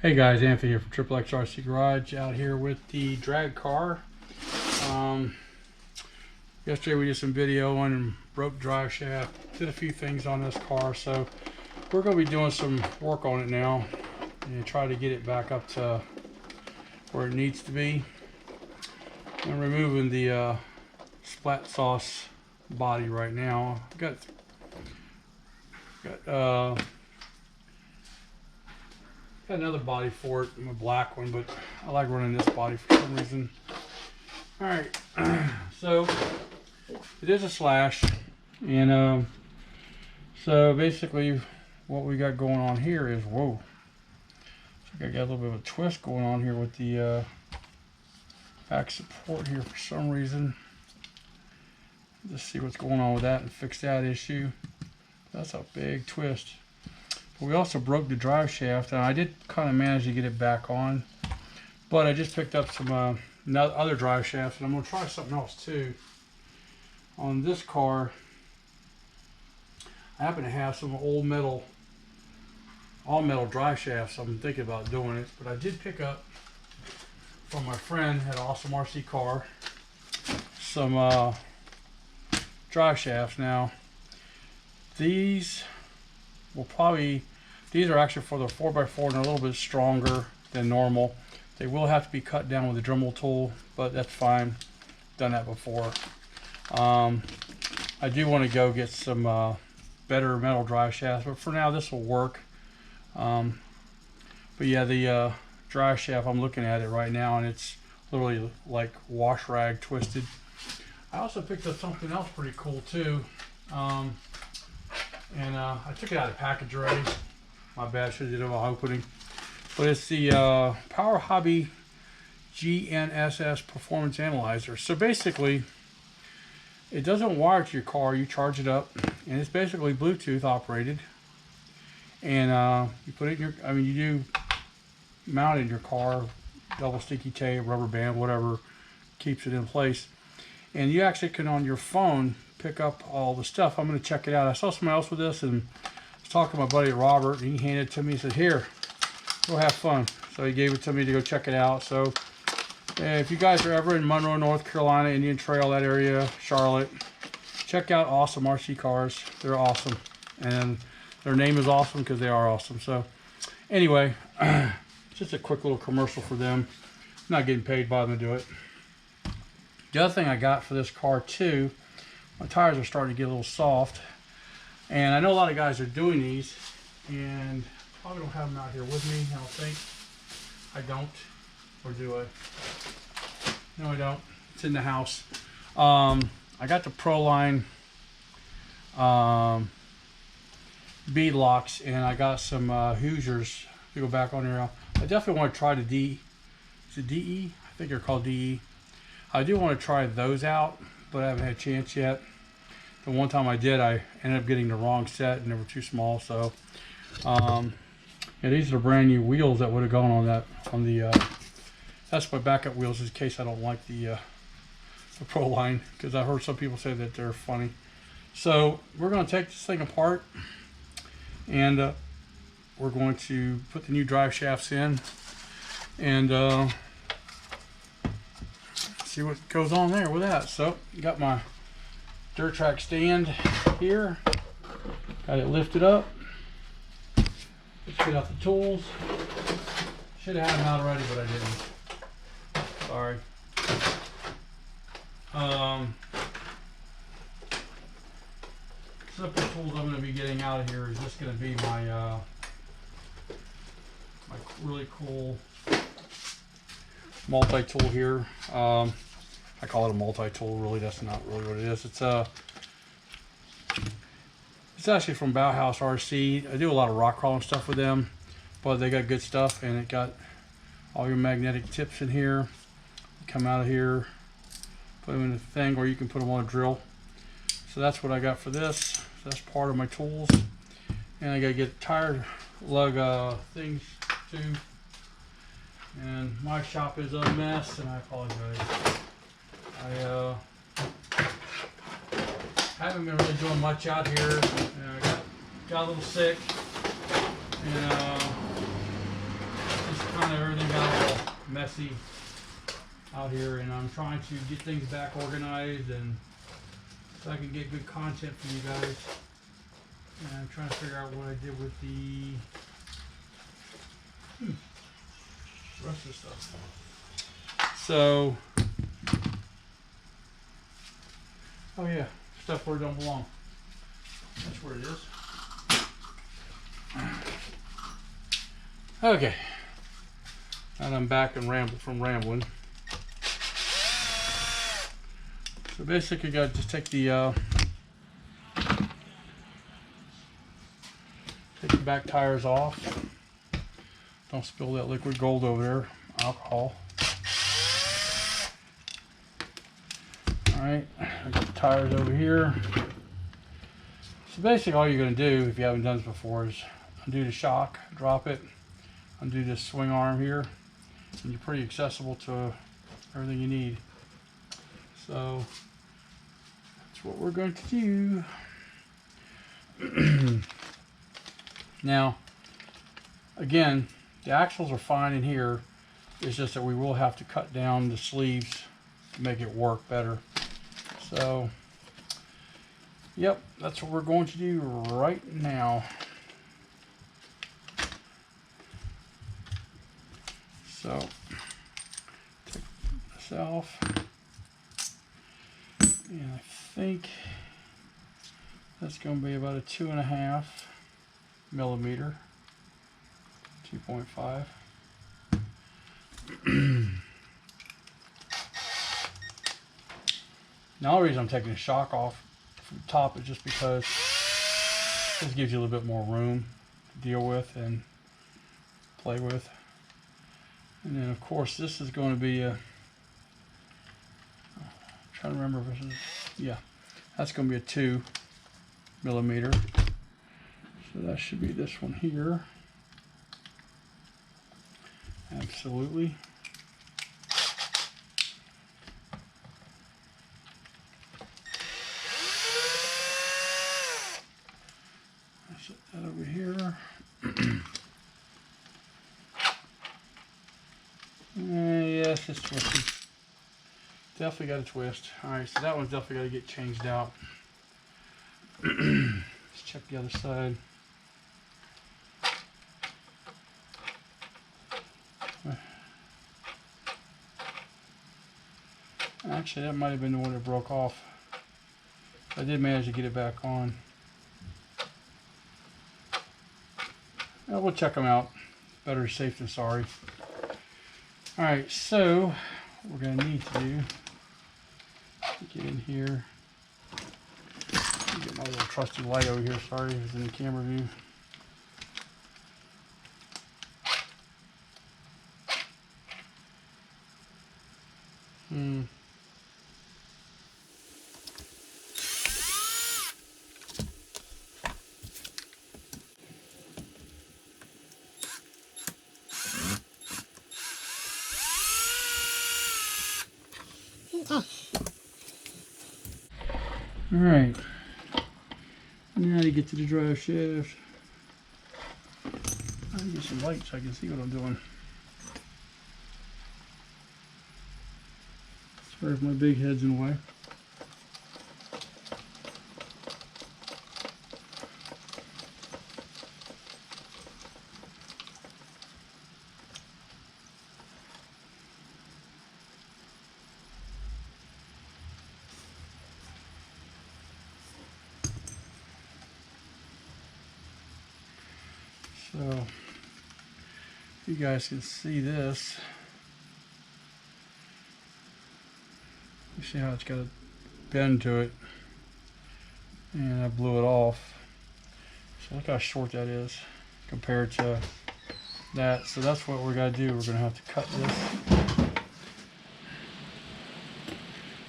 Hey guys, Anthony here from Triple X RC Garage, out here with the drag car. Yesterday we did some video on and broke drive shaft, did a few things on this car, so we're going to be doing some work on it now and try to get it back up to where it needs to be. I'm removing the splat sauce body right now. Got another body for it, a black one, but I like running this body for some reason. Alright, so it is a slash, and so basically what we got going on here is, whoa, so I got a little bit of a twist going on here with the back support here for some reason. Just see what's going on with that and fix that issue. That's a big twist. We also broke the drive shaft, and I did kind of manage to get it back on, but I just picked up some other drive shafts, and I'm going to try something else too. On this car, I happen to have some old metal, all metal drive shafts. I'm thinking about doing it, but I did pick up from my friend at Awesome RC Car some drive shafts. Now these are actually for the 4x4 and they're a little bit stronger than normal. They will have to be cut down with a Dremel tool, but that's fine. Done that before. I do want to go get some better metal drive shafts, but for now this will work. But yeah, the drive shaft, I'm looking at it right now, and it's literally like wash rag twisted. I also picked up something else pretty cool too. And I took it out of the package already. My bad, should have did it while opening. But it's the Power Hobby GNSS Performance Analyzer. So basically, it doesn't wire to your car. You charge it up, and it's basically Bluetooth operated. And you put it in your, you do mount it in your car, double sticky tape, rubber band, whatever keeps it in place. And you actually can, on your phone, pick up all the stuff. I'm going to check it out. I saw somebody else with this, and I was talking to my buddy Robert, and he handed it to me. He said, "Here, go have fun." So he gave it to me to go check it out. So if you guys are ever in Monroe, North Carolina, Indian Trail, that area, Charlotte, check out Awesome RC Cars. They're awesome, and their name is awesome because they are awesome. So anyway, just a quick little commercial for them. I'm not getting paid by them to do it. The other thing I got for this car too, my tires are starting to get a little soft, and I know a lot of guys are doing these, and probably don't have them out here with me. I don't think. I don't, or do I? No, I don't. It's in the house. I got the Proline bead locks, and I got some Hoosiers to go back on here. I definitely want to try the is it DE? I think they're called DE. I do want to try those out, but I haven't had a chance yet. The one time I did, I ended up getting the wrong set, and they were too small. So, yeah, these are the brand new wheels that would have gone on that. That's my backup wheels in case I don't like the Proline, because I heard some people say that they're funny. So we're going to take this thing apart, and we're going to put the new drive shafts in, and see what goes on there with that. So got my dirt track stand here, got it lifted up. Let's get out the tools. Should have had them out already, but I didn't. Sorry. Some of the tools I'm going to be getting out of here is just going to be my my really cool multi-tool here. I call it a multi-tool, really. That's not really what it is. It's actually from Bauhaus RC. I do a lot of rock crawling stuff with them, but they got good stuff, and it got all your magnetic tips in here. Come out of here, put them in a thing, or you can put them on a drill. So that's what I got for this. So that's part of my tools. And I gotta get tire lug things too. And my shop is a mess, and I apologize. I haven't been really doing much out here. I got a little sick, and kind of everything got all messy out here, and I'm trying to get things back organized and so I can get good content for you guys. And I'm trying to figure out what I did with the rest of the stuff. So, oh yeah, stuff where it don't belong. That's where it is. Okay, and I'm back and rambling. So basically, you got to just take the back tires off. Don't spill that liquid gold over there, alcohol. All right, I got the tires over here. So basically, all you're going to do, if you haven't done this before, is undo the shock, drop it, undo this swing arm here, and you're pretty accessible to everything you need. So that's what we're going to do. Now, again, the axles are fine in here. It's just that we will have to cut down the sleeves to make it work better. So, yep, that's what we're going to do right now. So, take this off. And I think that's going to be about a 2.5 millimeter, 2.5. Now the reason I'm taking the shock off from the top is just because this gives you a little bit more room to deal with and play with. And then of course this is going to be a, I'm trying to remember if this is, yeah, that's going to be a 2 millimeter. So that should be this one here. Absolutely. Set that over here. Yes, it's twisted. Definitely got a twist. Alright, so that one's definitely got to get changed out. Let's check the other side. Actually, that might have been the one that broke off. I did manage to get it back on. Well, we'll check them out. Better safe than sorry. Alright, so what we're going to need to do, get in here. Get my little trusty light over here. Sorry, it's in the camera view. Alright, now to get to the drive shaft. I can get some light so I can see what I'm doing. Sorry if my big head's in the way. So, you guys can see this. You see how it's got a bend to it, and I blew it off. So look how short that is compared to that. So that's what we're going to do. We're going to have to cut this.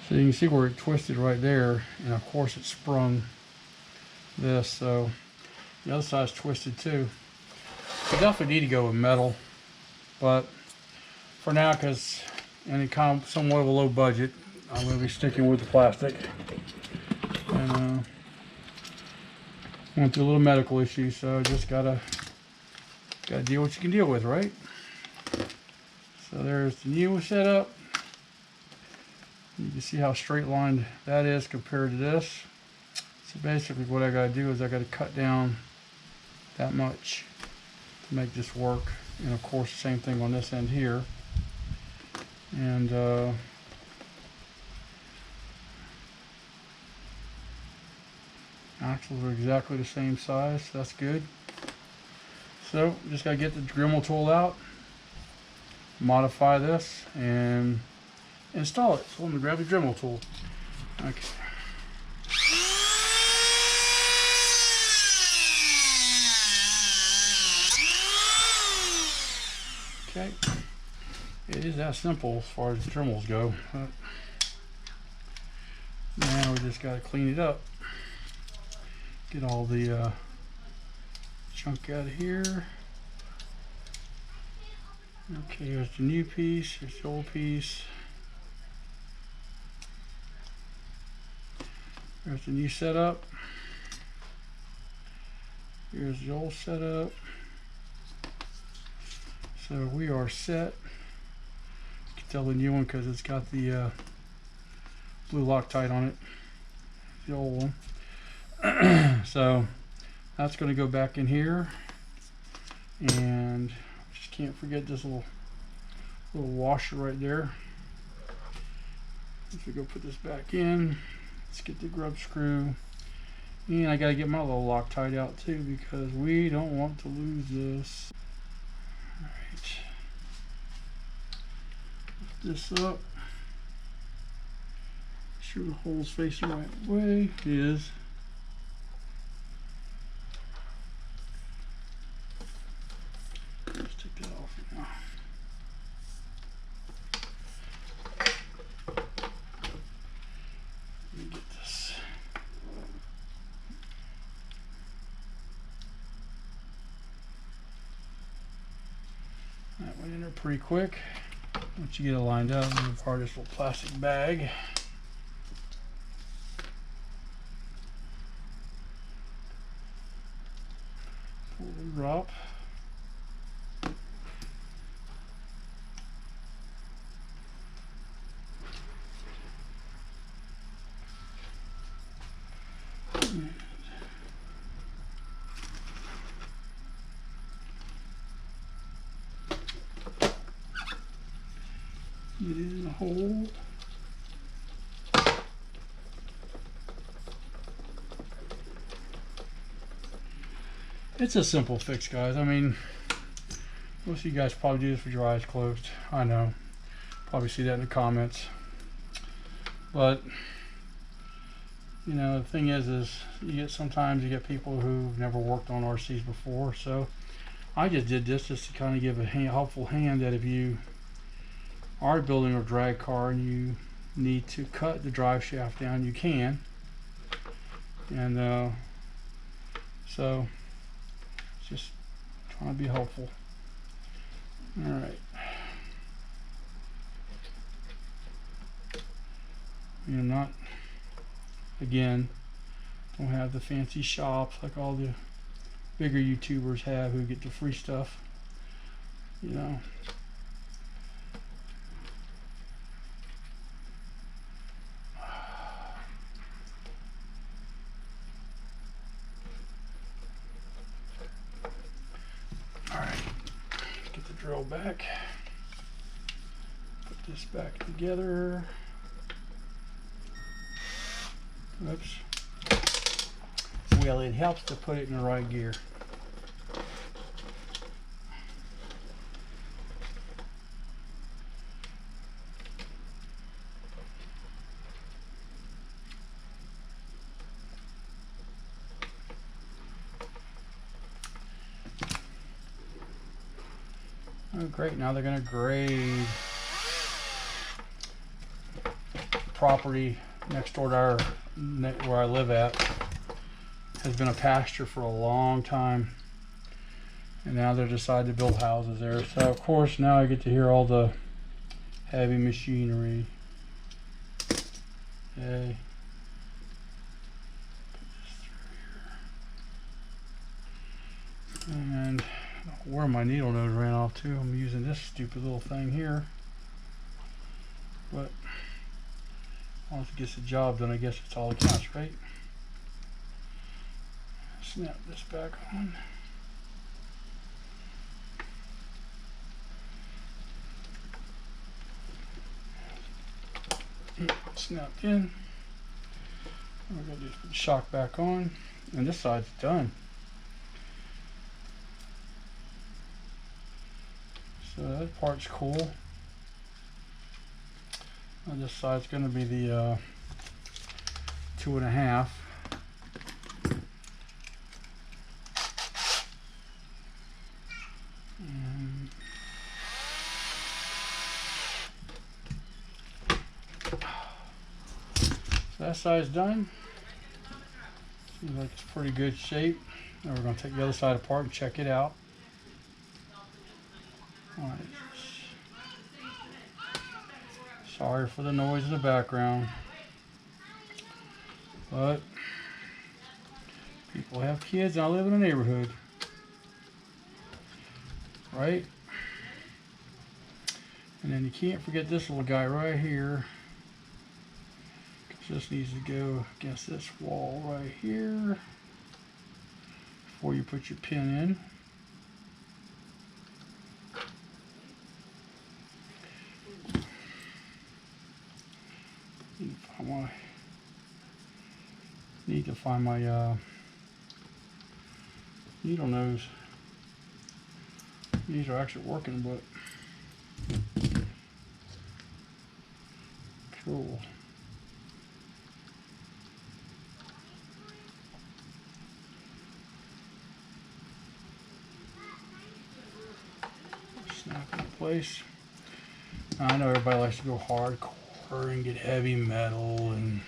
So you can see where it twisted right there, and of course it sprung this. So the other side's twisted too. We definitely need to go with metal, but for now, because it's kind of somewhat of a low budget, I'm going to be sticking with the plastic. And went through a little medical issue, so just gotta deal what you can deal with, right? So there's the new setup. You can see how straight lined that is compared to this. So basically what I got to do is I got to cut down that much to make this work. And of course the same thing on this end here. And axles are exactly the same size, so that's good. So just got to get the Dremel tool out, modify this, and install it. So I'm going to grab the Dremel tool. Okay. Okay. It is that simple as far as the Dremels go. Now we just got to clean it up. Get all the chunk out of here. Okay, here's the new piece, here's the old piece. There's the new setup. Here's the old setup. So we are set. You can tell the new one because it's got the blue Loctite on it. The old one. So that's going to go back in here, and just can't forget this little washer right there. If we go put this back in, let's get the grub screw, and I got to get my little Loctite out too because we don't want to lose this. All right, lift this up. Make sure the hole's facing the right way. It is. That went in there pretty quick. Once you get it lined up, you part this little plastic bag. Pull the drop. Get it in the hole. It's a simple fix, guys. I mean, most of you guys probably do this with your eyes closed. I know. Probably see that in the comments. But, you know, the thing is sometimes you get people who've never worked on RCs before. So I just did this just to kind of give a helpful hand that if you are building a drag car and you need to cut the drive shaft down, you can. And so just trying to be helpful. All right. You're not, again, don't have the fancy shops like all the bigger YouTubers have who get the free stuff, you know. Drill back, put this back together. Oops. Well, it helps to put it in the right gear. Oh, great, now they're going to grade property next door to our, where I live at. Has been a pasture for a long time, and now they decided to build houses there. So of course now I get to hear all the heavy machinery. Okay. Put this through here. And where my needle nose ran off too. I'm using this stupid little thing here. But once it gets the job done, I guess it's all that counts, right? Snap this back on. Snapped in. We're going to just put the shock back on, and this side's done. So that part's cool. And this side's going to be the 2.5. So that side's done. Seems like it's pretty good shape. Now we're going to take the other side apart and check it out. All right. Sorry for the noise in the background, but people have kids and I live in a neighborhood, right? And then you can't forget this little guy right here, because this needs to go against this wall right here before you put your pin in. I need to find my needle nose. These are actually working, but cool. Snap in place. I know everybody likes to go hardcore and get heavy metal and,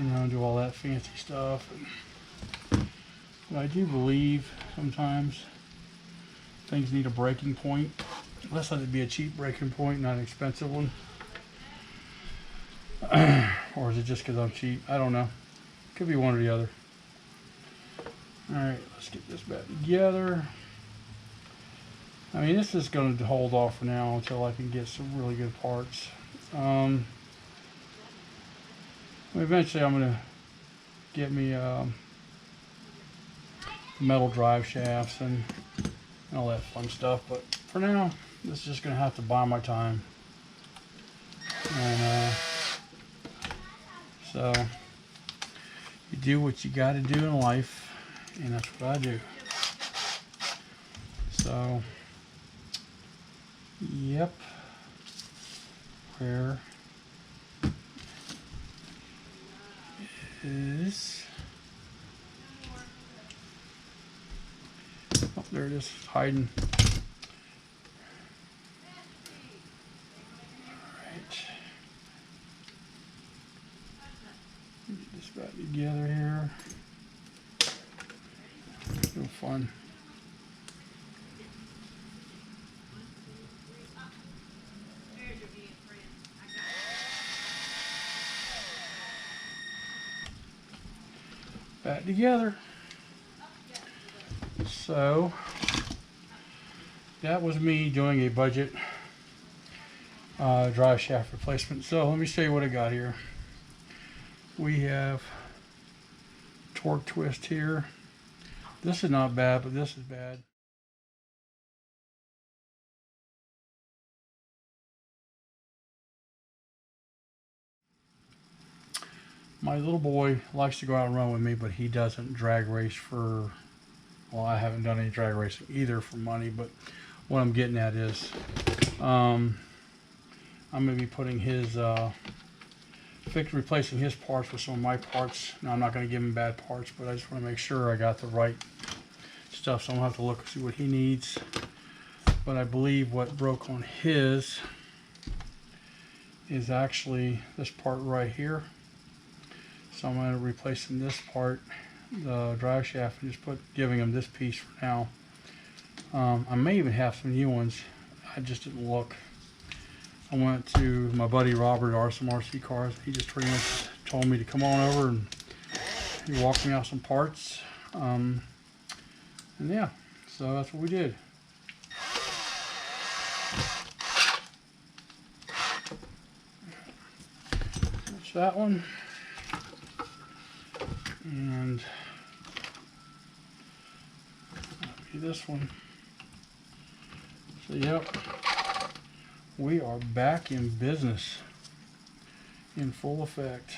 you know, do all that fancy stuff. But I do believe sometimes things need a breaking point. Let's let it be a cheap breaking point, not an expensive one. Or is it just because I'm cheap? I don't know. Could be one or the other. Alright, let's get this back together. I mean, this is going to hold off for now until I can get some really good parts. Eventually I'm going to get me metal drive shafts and all that fun stuff, but for now this is just going to have to buy my time. And so you do what you got to do in life, and that's what I do. So yep, where is, oh, there it is, hiding. Alright, get this back together here. No fun. Back together. So that was me doing a budget drive shaft replacement. So let me show you what I got here. We have torque twist here. This is not bad, but this is bad. My little boy likes to go out and run with me, but he doesn't drag race for, well, I haven't done any drag racing either for money, but what I'm getting at is I'm going to be putting his, replacing his parts with some of my parts. Now, I'm not going to give him bad parts, but I just want to make sure I got the right stuff, so I'm going to have to look and see what he needs. But I believe what broke on his is actually this part right here. So I'm going to replace in this part, the drive shaft, and just giving him this piece for now. I may even have some new ones. I just didn't look. I went to my buddy Robert, some RC cars. He just pretty much told me to come on over, and he walked me out some parts. And yeah, So that's what we did. That's that one. And that'll be this one. So yep, we are back in business in full effect.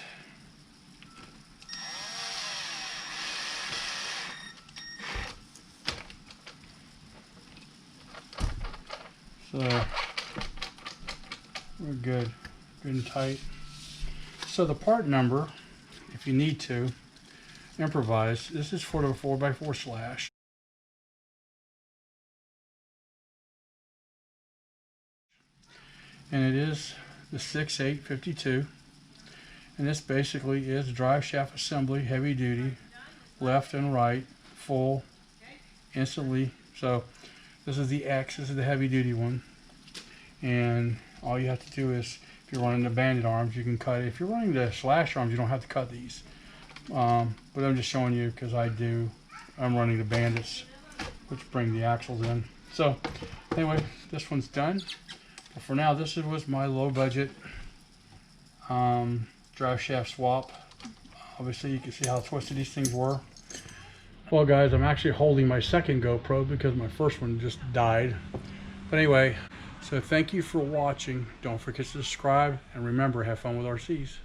So we're good and tight. So the part number, if you need to improvise, this is for the 4x4 slash. And it is the 6852. And this basically is drive shaft assembly, heavy duty, left and right, full, instantly. So this is the X, this is the heavy duty one. And all you have to do is, if you're running the banded arms, you can cut it. If you're running the slash arms, you don't have to cut these. But I'm just showing you because I'm running the bandits, which bring the axles in. So anyway, this one's done. But for now, this was my low budget drive shaft swap. Obviously, you can see how twisted these things were. Well guys, I'm actually holding my second GoPro because my first one just died. But anyway, so thank you for watching. Don't forget to subscribe, and remember, have fun with RCs.